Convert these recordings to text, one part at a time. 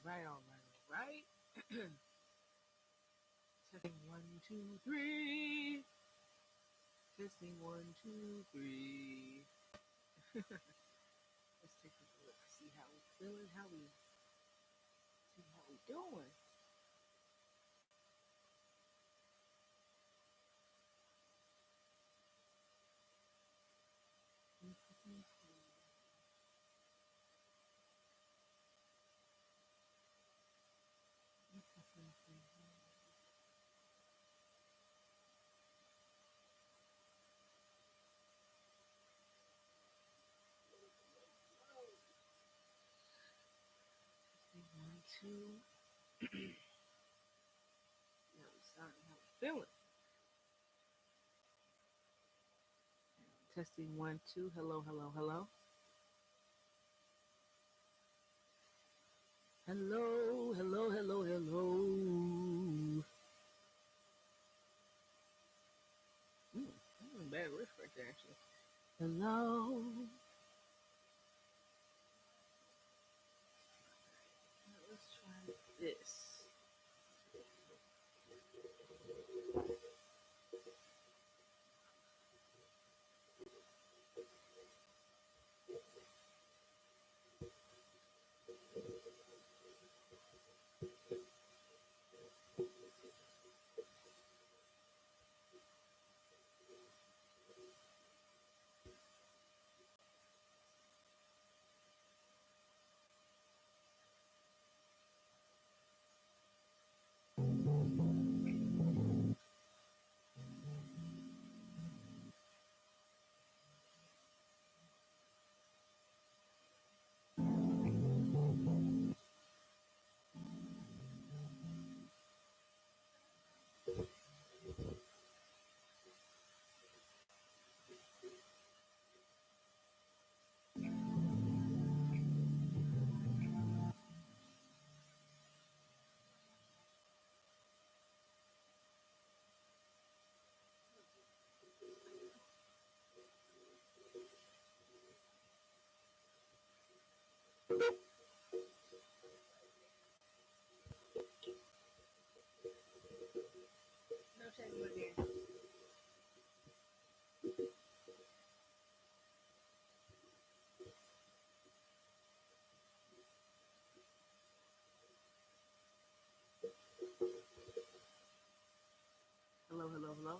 All right. Testing 1, 2, 3. Testing 1, 2, 3. Let's take a look. See how we feeling. See how we doing. Testing 1, 2. Now we starting how we feeling. Testing 1, 2. Hello, hello, hello. Hello, hello, hello, hello. Bad riff right there, actually. Hello. Now let's try this. No shame again. Hello, hello, hello.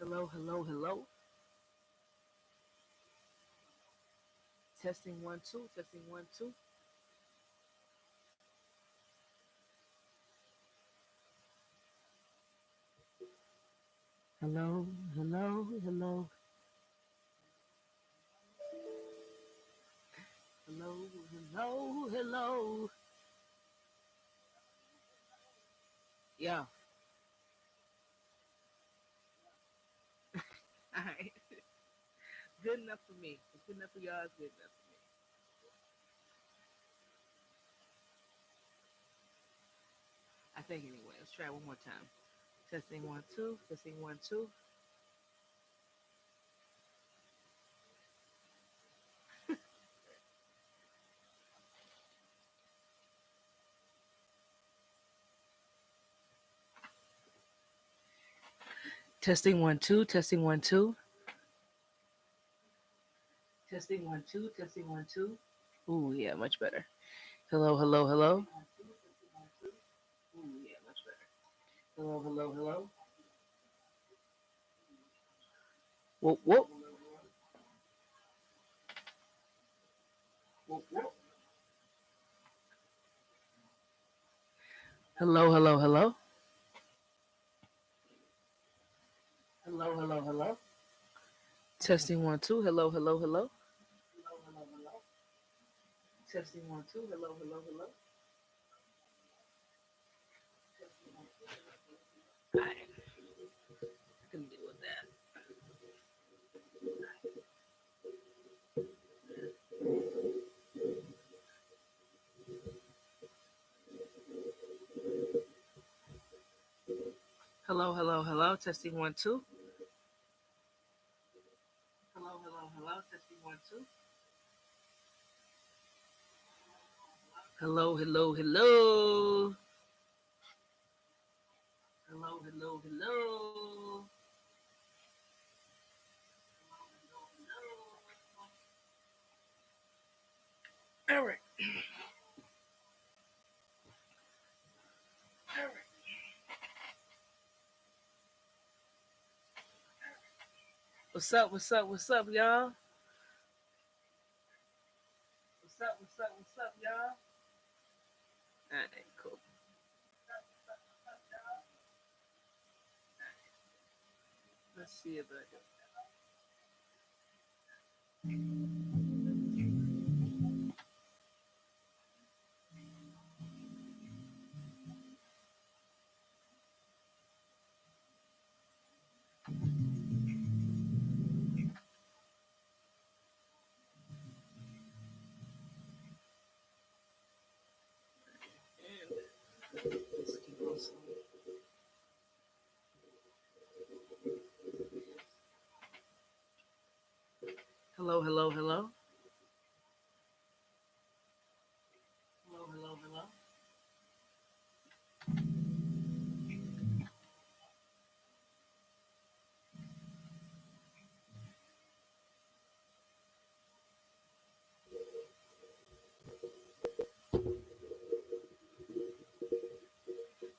Hello, hello, hello. Testing 1, 2. Testing 1, 2. Hello, hello, hello. Hello, hello, hello. Yeah. All right. Good enough for me. It's good enough for y'all. It's good enough for me. I think anyway. Let's try one more time. Testing 1, 2. Testing 1, 2. Testing 1, 2. Testing 1, 2. Testing 1, 2. Testing 1, 2. Ooh, yeah, much better. Hello, hello, hello. Ooh, yeah, much better. Hello, hello, hello. Whoop, whoop. Whoop, whoop. Hello, hello, hello. Hello, hello, hello. Testing 1, 2. Hello, hello, hello. Hello, hello, hello. Testing 1, 2. Hello, hello, hello. Testing 1, 2. All right, I can deal with that. Hello, hello, hello. Testing one, two. Hello, hello, hello. Testing one, two. Hello, hello, hello. Hello, hello, hello. All right, all right. What's up? What's up? What's up, y'all? What's up? What's up? What's up, y'all? All right, cool. Let's see about it. And let's keep on slowing. Hello, hello, hello. Hello, hello, hello.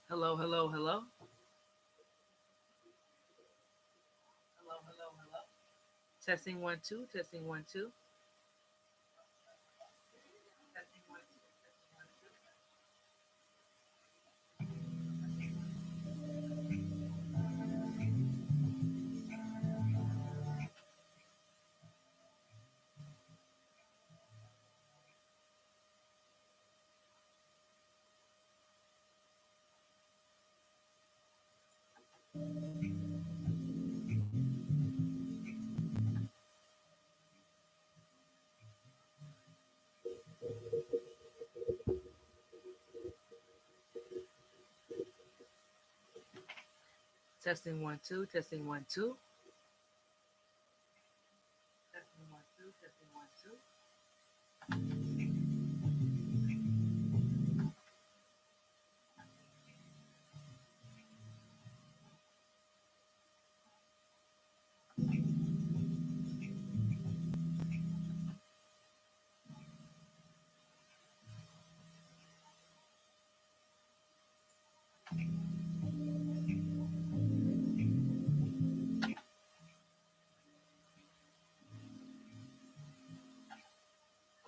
Hello, hello, hello. Hello, hello, hello. Testing one, two. Testing one, two. Testing one, two. Testing one, two. Testing one, two. Testing one, two. Testing one, two. Testing one, two.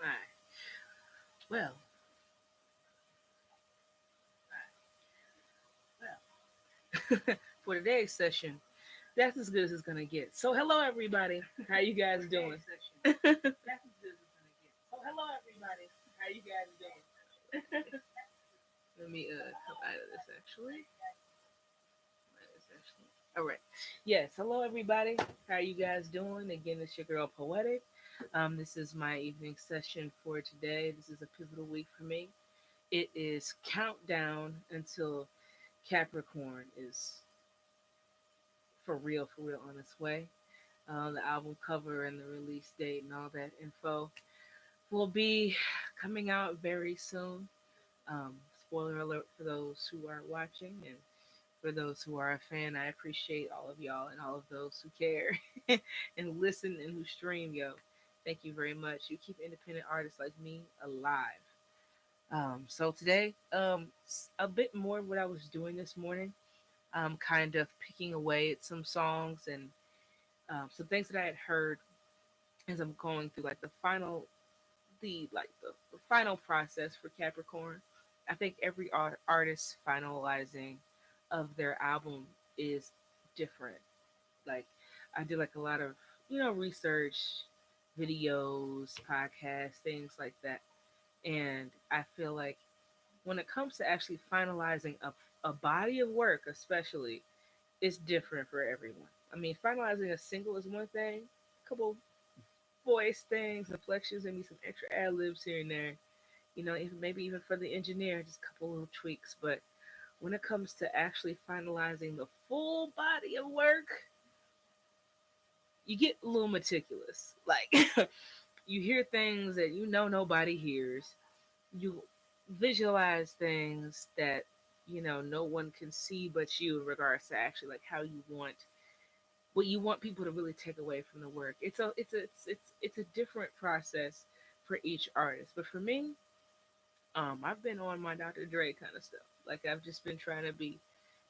All right. Well, well. For today's session, that's as good as it's gonna get. So, hello everybody. How you guys doing? That's as good as it's gonna get. So, hello everybody. How you guys doing? Let me come out of this actually. All right. Yes. Hello everybody. How you guys doing? Again, it's your girl Poetic. This is my evening session for today. This is a pivotal week for me. It is countdown until Capricorn is for real on its way. The album cover and the release date and all that info will be coming out very soon. Spoiler alert for those who are watching and for those who are a fan. I appreciate all of y'all and all of those who care and listen and who stream, yo. Thank you very much. You keep independent artists like me alive. So today, a bit more of what I was doing this morning. Kind of picking away at some songs and some things that I had heard as I'm going through like the final process for Capricorn. I think every artist finalizing of their album is different. Like I did like a lot of research, videos, podcasts, things like that, and I feel like when it comes to actually finalizing a body of work, especially, it's different for everyone. I mean, finalizing a single is one thing, a couple voice things, inflections, maybe some extra ad libs here and there. Even maybe even for the engineer, just a couple little tweaks. But when it comes to actually finalizing the full body of work, you get a little meticulous. Like you hear things that you know nobody hears. You visualize things that no one can see but you in regards to actually like how you want what you want people to really take away from the work. It's a different process for each artist. But for me, I've been on my Dr. Dre kind of stuff. Like I've just been trying to be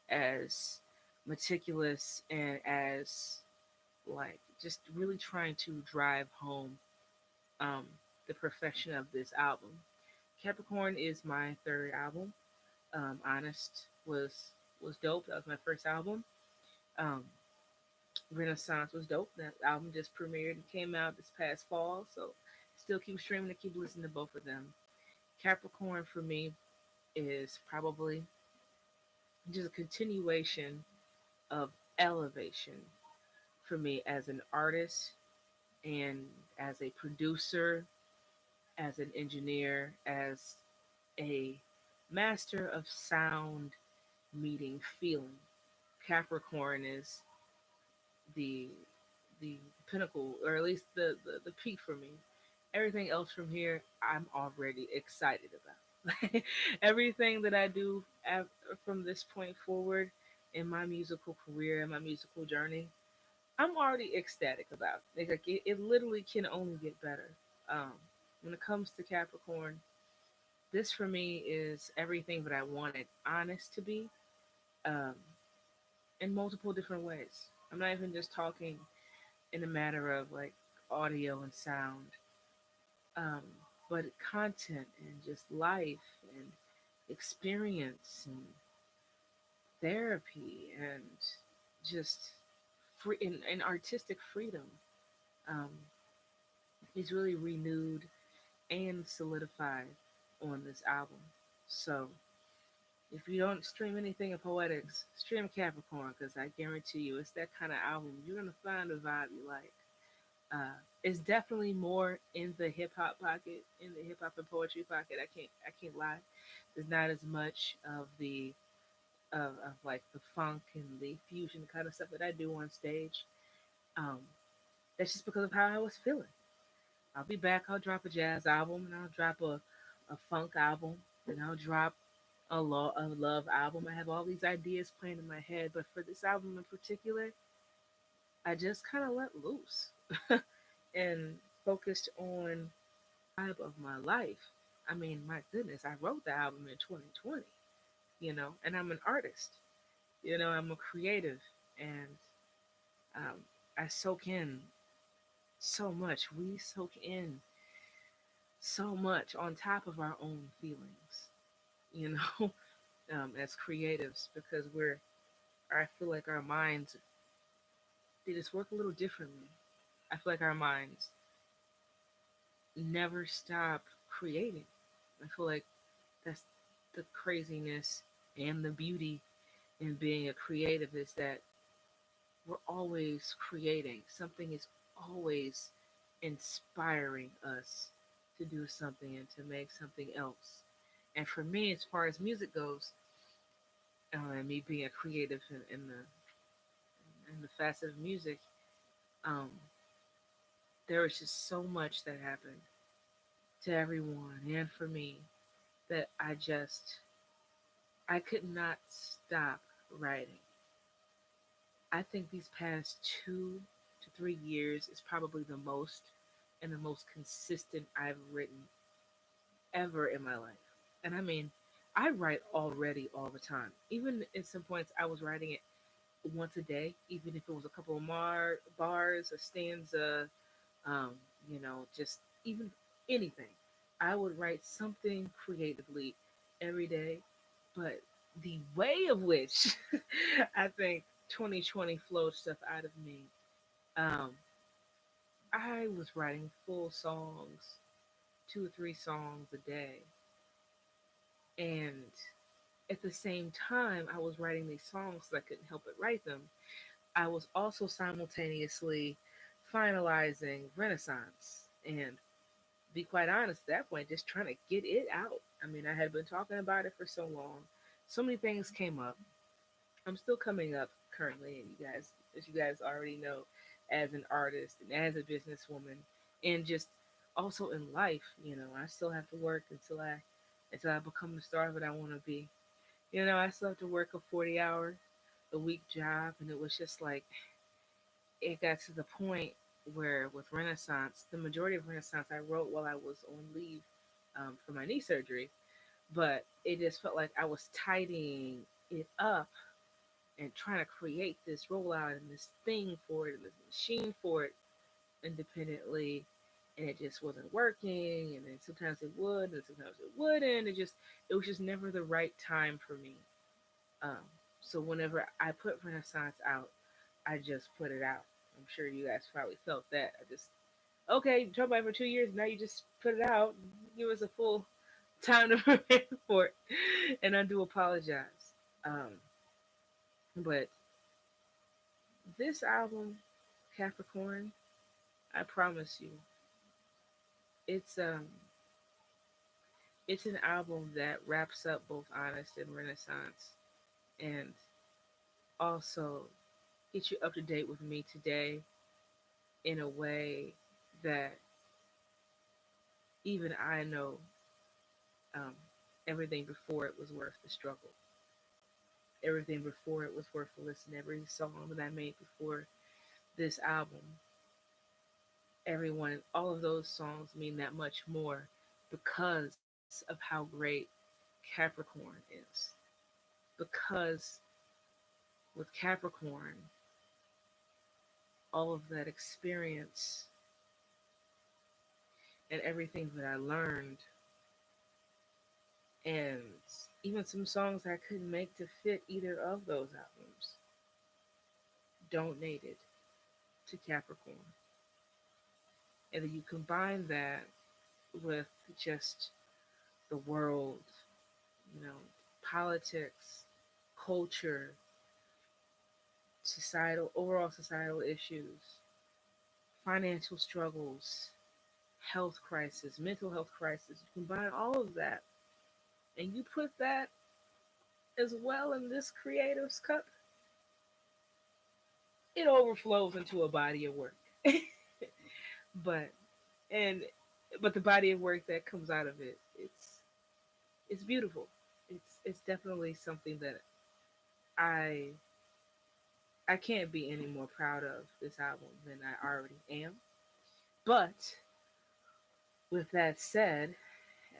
as meticulous and as like just really trying to drive home um, the perfection of this album. Capricorn is my third album. Honest was dope. That was my first album. Um, Renaissance was dope. That album just premiered and came out this past fall. So still keep streaming and keep listening to both of them. Capricorn for me is probably just a continuation of elevation for me as an artist and as a producer, as an engineer, as a master of sound meeting feeling. Capricorn is the the pinnacle, or at least the peak for me. Everything else from here, I'm already excited about. Everything that I do from this point forward in my musical career and my musical journey, I'm already ecstatic about. Like it literally can only get better. Um, when it comes to Capricorn, this for me is everything that I wanted Honest to be, um, in multiple different ways. I'm not even just talking in a matter of like audio and sound, um, but content and just life and experience and therapy and just free and artistic freedom. Um, he's really renewed and solidified on this album. So if you don't stream anything of Poetics, stream Capricorn because I guarantee you it's that kind of album. You're gonna find a vibe you like. It's definitely more in the hip hop pocket, in the hip hop and poetry pocket. I can't lie. There's not as much of the of like the funk and the fusion kind of stuff that I do on stage. Um, that's just because of how I was feeling. I'll be back. I'll drop a jazz album, and I'll drop a funk album, and I'll drop a love album. I have all these ideas playing in my head, but for this album in particular, I just kind of let loose and focused on vibe of my life. I mean, my goodness, I wrote the album in 2020, and I'm an artist. I'm a creative, and um, I soak in so much. We soak in so much on top of our own feelings, you know, as creatives, because I feel like our minds, they just work a little differently. I feel like our minds never stop creating. I feel like that's the craziness and the beauty in being a creative is that we're always creating. Something is always inspiring us to do something and to make something else. And for me, as far as music goes, and me being a creative in the facet of music, um, there was just so much that happened to everyone and for me that I could not stop writing. I think these past 2 to 3 years is probably the most and the most consistent I've written ever in my life. And I mean, I write already all the time. Even at some points, I was writing it once a day, even if it was a couple of bars, a stanza, um, just even anything. I would write something creatively every day, but the way of which I think 2020 flowed stuff out of me, um, I was writing full songs, 2 or 3 songs a day, and at the same time I was writing these songs so I couldn't help but write them. I was also simultaneously finalizing Renaissance and be quite honest at that point, just trying to get it out. I mean, I had been talking about it for so long, So many things came up. I'm still coming up currently, and you guys, as you guys already know, as an artist and as a businesswoman, and just also in life, I still have to work until I become the star that I want to be. I still have to work a 40-hour a week job, and it was just like it got to the point where with Renaissance, the majority of Renaissance I wrote while I was on leave for my knee surgery, but it just felt like I was tidying it up and trying to create this rollout and this thing for it and this machine for it independently, and it just wasn't working, and then sometimes it would and sometimes it wouldn't. It was just never the right time for me. um, so whenever I put Renaissance out, I just put it out. I'm sure you guys probably felt that. I just, okay, you talked about it for 2 years, now you just put it out. Give us a full time to prepare for it. And I do apologize. Um, but this album, Capricorn, I promise you, it's um it's an album that wraps up both Honest and Renaissance, and also gets you up to date with me today in a way that even I know um, everything before it was worth the struggle. Everything before it was worth the listen. Every song that I made before this album, everyone, all of those songs mean that much more because of how great Capricorn is. Because with Capricorn, all of that experience and everything that I learned, and even some songs I couldn't make to fit either of those albums, donated to Capricorn. And then you combine that with just the world, you know, politics, culture, overall societal issues, financial struggles, health crisis, mental health crisis. You combine all of that and you put that as well in this creative's cup, it overflows into a body of work. but and but the body of work that comes out of it, it's beautiful. It's definitely something that I I can't be any more proud of this album than I already am. But with that said,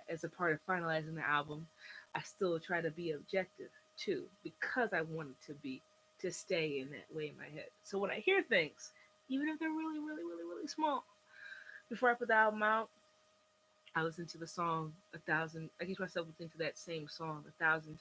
as a part of finalizing the album, I still try to be objective too, because I want it to stay in that way in my head. So when I hear things, even if they're really, really, really, really small, before I put the album out, I listen to the song a thousand. I catch myself listening to that same song 1,000 times